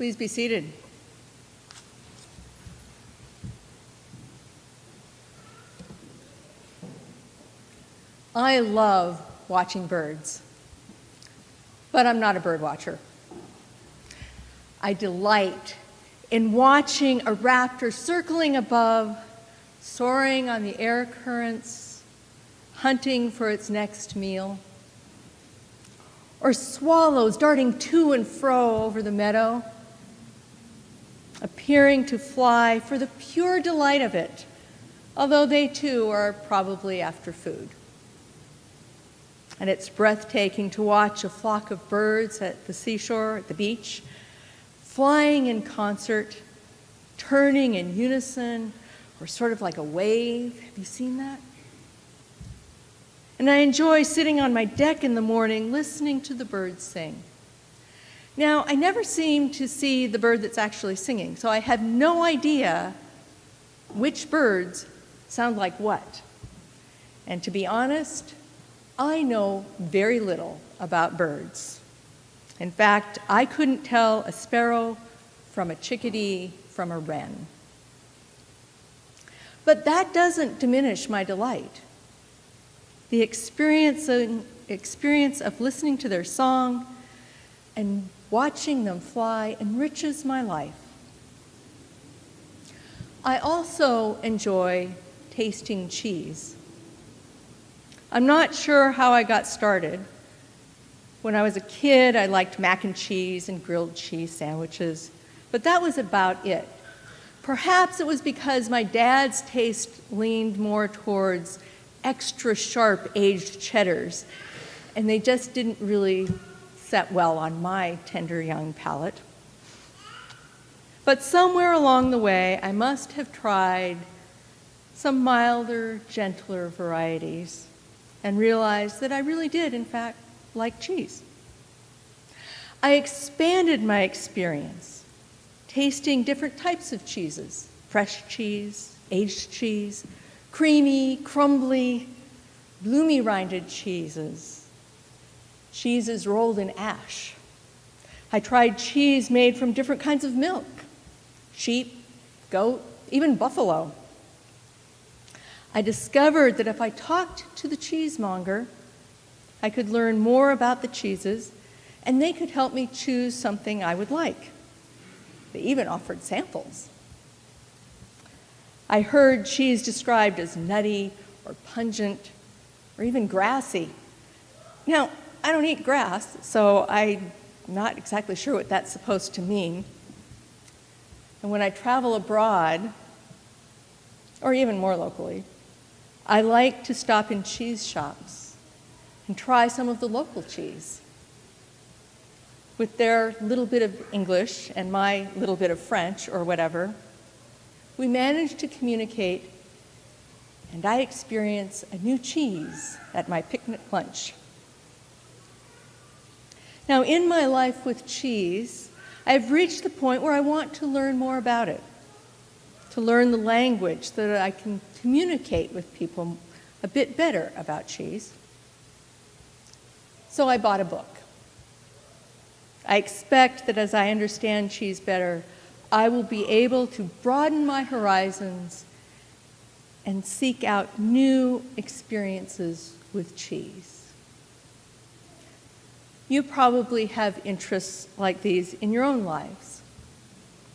Please be seated. I love watching birds, but I'm not a bird watcher. I delight in watching a raptor circling above, soaring on the air currents, hunting for its next meal, or swallows darting to and fro over the meadow, appearing to fly for the pure delight of it, although they too are probably after food. And it's breathtaking to watch a flock of birds at the seashore, at the beach, flying in concert, turning in unison, or sort of like a wave. Have you seen that? And I enjoy sitting on my deck in the morning listening to the birds sing. Now, I never seem to see the bird that's actually singing, so I have no idea which birds sound like what. And to be honest, I know very little about birds. In fact, I couldn't tell a sparrow from a chickadee from a wren. But that doesn't diminish my delight. The experience of listening to their song and watching them fly enriches my life. I also enjoy tasting cheese. I'm not sure how I got started. When I was a kid, I liked mac and cheese and grilled cheese sandwiches, but that was about it. Perhaps it was because my dad's taste leaned more towards extra sharp aged cheddars, and they just didn't really set well on my tender young palate. But somewhere along the way, I must have tried some milder, gentler varieties and realized that I really did, in fact, like cheese. I expanded my experience, tasting different types of cheeses: fresh cheese, aged cheese, creamy, crumbly, bloomy-rinded cheeses, cheeses rolled in ash. I tried cheese made from different kinds of milk: sheep, goat, even buffalo. I discovered that if I talked to the cheesemonger, I could learn more about the cheeses, and they could help me choose something I would like. They even offered samples. I heard cheese described as nutty or pungent or even grassy. Now, I don't eat grass, so I'm not exactly sure what that's supposed to mean. And when I travel abroad, or even more locally, I like to stop in cheese shops and try some of the local cheese. With their little bit of English and my little bit of French or whatever, we manage to communicate, and I experience a new cheese at my picnic lunch. Now, in my life with cheese, I've reached the point where I want to learn more about it, to learn the language so that I can communicate with people a bit better about cheese. So I bought a book. I expect that as I understand cheese better, I will be able to broaden my horizons and seek out new experiences with cheese. You probably have interests like these in your own lives,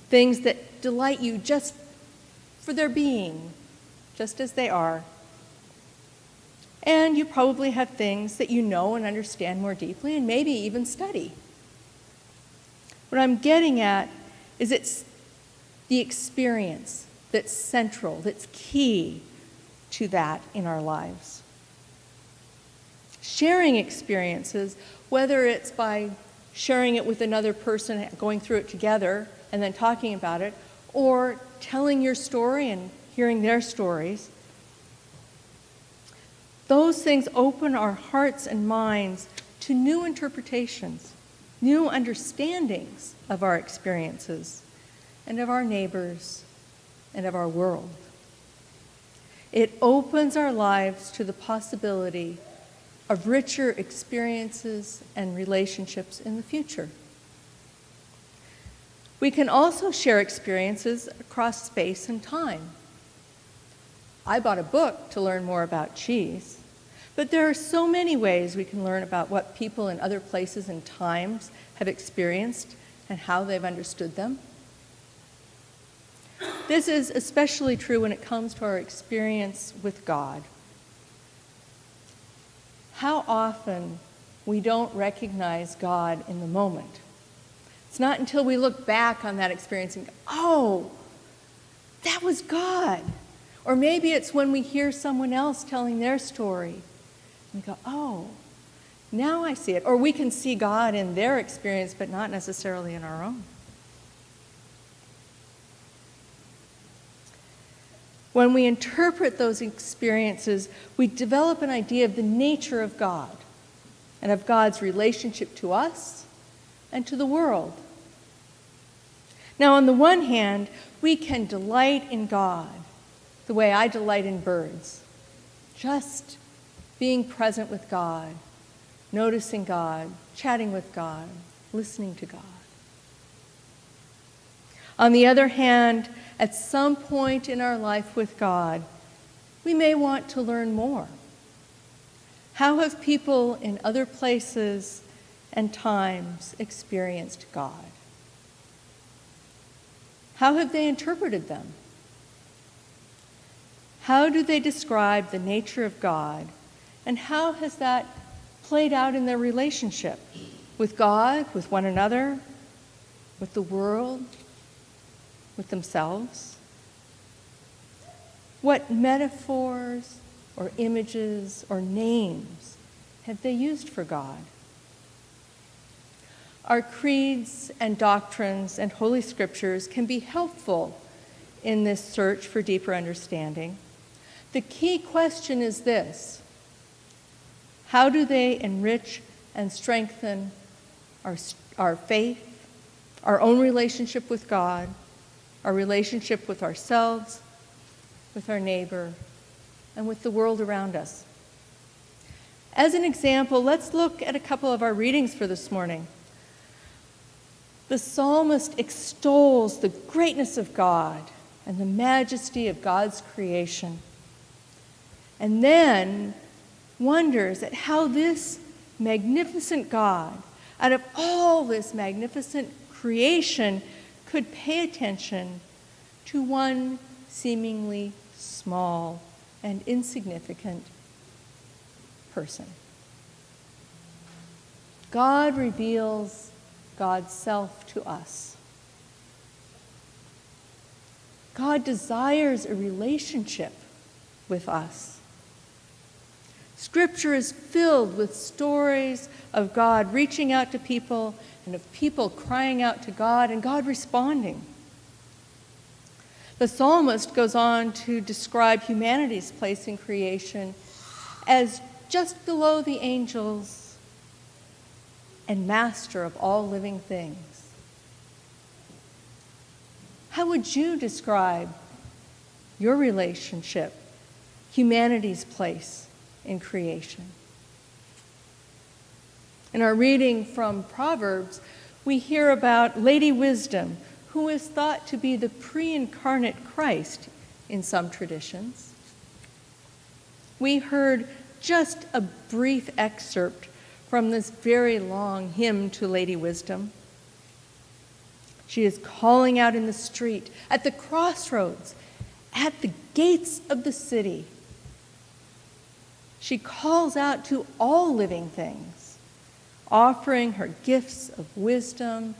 things that delight you just for their being, just as they are. And you probably have things that you know and understand more deeply and maybe even study. What I'm getting at is it's the experience that's central, that's key to that in our lives. Sharing experiences, whether it's by sharing it with another person, going through it together, and then talking about it, or telling your story and hearing their stories, those things open our hearts and minds to new interpretations, new understandings of our experiences and of our neighbors and of our world. It opens our lives to the possibility of richer experiences and relationships in the future. We can also share experiences across space and time. I bought a book to learn more about cheese, but there are so many ways we can learn about what people in other places and times have experienced and how they've understood them. This is especially true when it comes to our experience with God. How often we don't recognize God in the moment. It's not until we look back on that experience and go, oh, that was God. Or maybe it's when we hear someone else telling their story. And we go, oh, now I see it. Or we can see God in their experience, but not necessarily in our own. When we interpret those experiences, we develop an idea of the nature of God and of God's relationship to us and to the world. Now, on the one hand, we can delight in God the way I delight in birds, just being present with God, noticing God, chatting with God, listening to God. On the other hand, at some point in our life with God, we may want to learn more. How have people in other places and times experienced God? How have they interpreted them? How do they describe the nature of God, and how has that played out in their relationship with God, with one another, with the world, with themselves? What metaphors or images or names have they used for God? Our creeds and doctrines and Holy Scriptures can be helpful in this search for deeper understanding. The key question is this: how do they enrich and strengthen our faith, our own relationship with God, our relationship with ourselves, with our neighbor, and with the world around us? As an example, let's look at a couple of our readings for this morning. The psalmist extols the greatness of God and the majesty of God's creation, and then wonders at how this magnificent God, out of all this magnificent creation, could pay attention to one seemingly small and insignificant person. God reveals God's self to us. God desires a relationship with us. Scripture is filled with stories of God reaching out to people and of people crying out to God and God responding. The psalmist goes on to describe humanity's place in creation as just below the angels and master of all living things. How would you describe your relationship, humanity's place in creation? In our reading from Proverbs, we hear about Lady Wisdom, who is thought to be the pre-incarnate Christ in some traditions. We heard just a brief excerpt from this very long hymn to Lady Wisdom. She is calling out in the street, at the crossroads, at the gates of the city. She calls out to all living things, offering her gifts of wisdom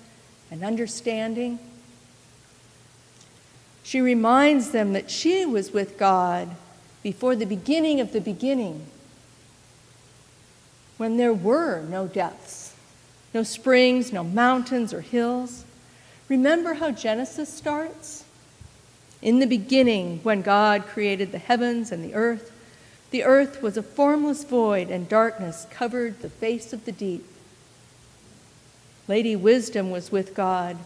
and understanding. She reminds them that she was with God before the beginning of the beginning, when there were no depths, no springs, no mountains or hills. Remember how Genesis starts? In the beginning, when God created the heavens and the earth was a formless void, and darkness covered the face of the deep. Lady Wisdom was with God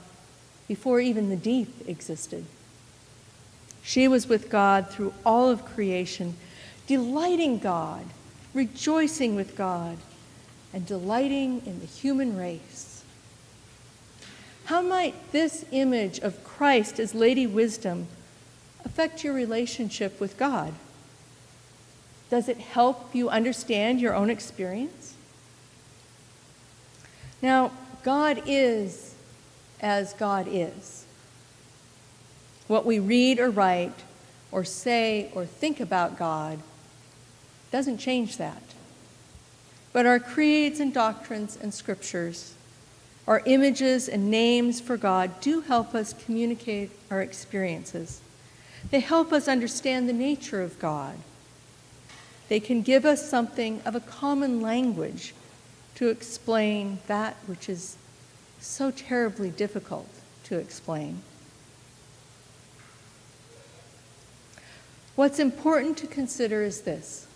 before even the deep existed. She was with God through all of creation, delighting God, rejoicing with God, and delighting in the human race. How might this image of Christ as Lady Wisdom affect your relationship with God? Does it help you understand your own experience? Now, God is as God is. What we read or write or say or think about God doesn't change that. But our creeds and doctrines and scriptures, our images and names for God do help us communicate our experiences. They help us understand the nature of God. They can give us something of a common language to explain that which is so terribly difficult to explain. What's important to consider is this: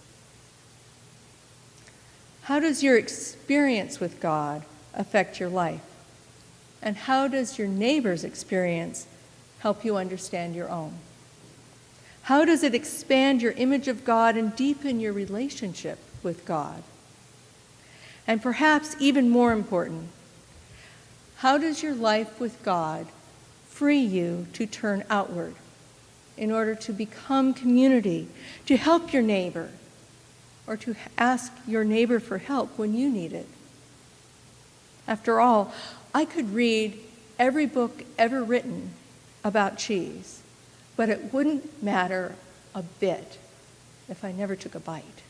how does your experience with God affect your life? And how does your neighbor's experience help you understand your own? How does it expand your image of God and deepen your relationship with God? And perhaps even more important, how does your life with God free you to turn outward in order to become community, to help your neighbor, or to ask your neighbor for help when you need it? After all, I could read every book ever written about cheese, but it wouldn't matter a bit if I never took a bite.